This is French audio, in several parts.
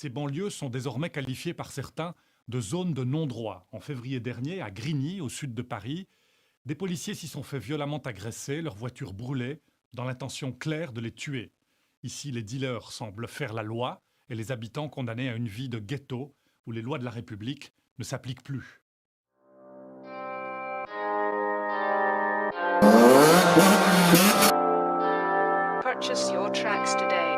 Ces banlieues sont désormais qualifiées par certains de zones de non-droit. En février dernier, à Grigny, au sud de Paris, des policiers s'y sont fait violemment agresser, leur voiture brûlée, dans l'intention claire de les tuer. Ici, les dealers semblent faire la loi et les habitants condamnés à une vie de ghetto où les lois de la République ne s'appliquent plus. Purchase your tracks today.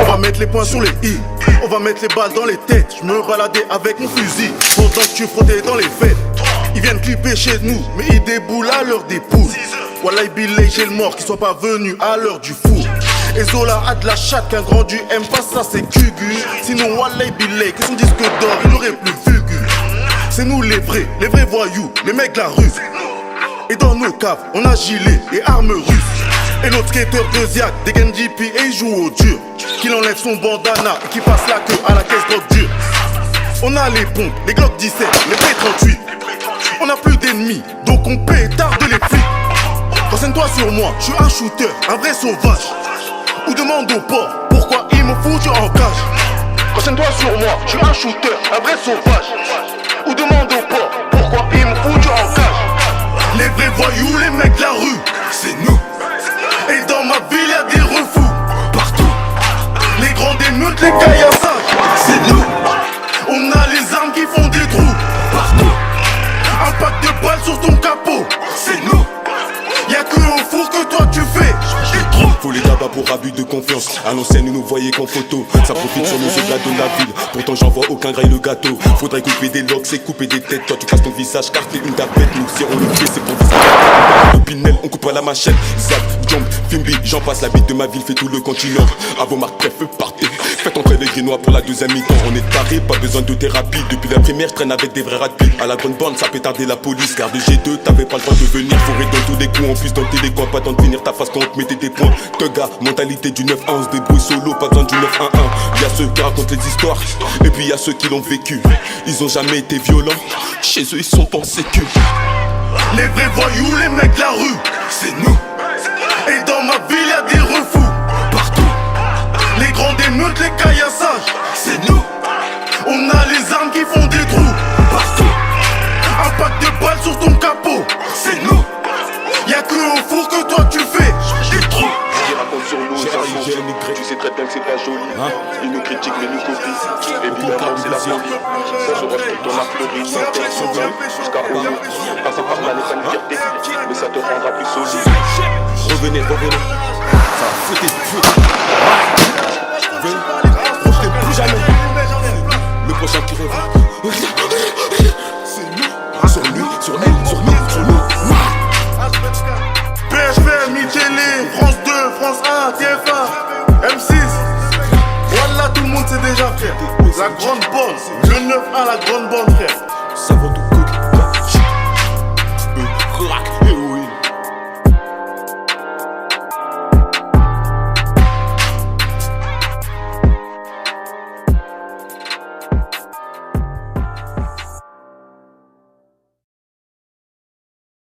On va mettre les points sur les i, on va mettre les balles dans les têtes. Je me baladais avec mon fusil, pendant que tu frottais dans les fêtes. Ils viennent clipper chez nous, mais ils déboulent à l'heure des poules. Wallahi Bilay, j'ai le mort qui soit pas venu à l'heure du four. Et Zola a de la chatte, qu'un grand du aime pas ça, c'est Kugu. Sinon Wallahi Bilay, que son disque d'or, il aurait plus fugu. C'est nous les vrais voyous, les mecs de la rue. Et dans nos caves, on a gilet et armes russes. Et notre skater de Ziak, des Genjipi et il joue au dur. Qu'il enlève son bandana et qui passe la queue à la caisse drogue dure. On a les pompes, les Glock 17, les P38. On a plus d'ennemis, donc on pétarde les flics. Renseigne-toi sur moi, je suis un shooter, un vrai sauvage. Ou demande au port, pourquoi il me foutu en cage. Renseigne-toi sur moi, je suis un shooter, un vrai sauvage. Ou demande au port, pourquoi il me foutu en cage. Les vrais voyous, les mecs de la rue, c'est nous. Et dans ma ville y'a des refous partout. Les grandes émeutes, les caillassages, c'est nous. On a les armes qui font des trous partout. Un pack de balles sur ton capot, c'est nous. Y'a que au four que toi tu fais des trous. Faut les tabacs pour abus de confiance. À l'ancienne, ils nous voyaient qu'en photo. Ça profite sur nos éclats de la ville. Pourtant, j'en vois aucun graille le gâteau. Faudrait couper des locks et couper des têtes. Toi, tu casses ton visage car t'es une tapette. Nous serrons le pied, c'est pour viser. Le Pinel, on coupe à la machette. Zap, jump, Fimbi, j'en passe. La bite de ma ville fait tout le continent. À vos marques, bref, partez. Faites entrer les Guénois pour la deuxième mi-temps. On est taré, pas besoin de thérapie. Depuis la première, je traîne avec des vrais rapides. À la grande bande, ça peut tarder la police. Car de G2, t'avais pas le droit de venir. Fourré dans tous les coups, en plus dans tous les coins. Pas temps de finir ta face quand on te mettait des points. Tega, mentalité du 9-1, on se débrouille solo, pas besoin du 9-1-1. Y'a ceux qui racontent les histoires, et puis y'a ceux qui l'ont vécu. Ils ont jamais été violents, chez eux ils sont pas en sécu. Les vrais voyous, les mecs de la rue, c'est nous. Et dans ma ville y'a des refous partout. Les grandes émeutes, les caillassages, c'est nous. On a les armes qui font des trous partout. Un pack de balles sur ton capot, c'est nous. Y'a que au four que toi tu fais des trous. Sur nous, tu sais très bien que c'est pas joli. Ils nous critiquent mais nous copient. Évidemment c'est la folie. Ça se reflète dans la fleurie. Jusqu'à aujourd'hui. Passant par là n'est pas une fierté, mais ça te rendra plus solide. Revenez. Ça va fouetter. Revenez plus jamais. Le prochain qui revient. C'est nous. Sur lui. PHP, Mi-Télé, France 2, France 1, TF1, M6. Voilà, tout le monde sait déjà, frère. La grande bande, le 9-1, la grande bande, frère. Ça vaut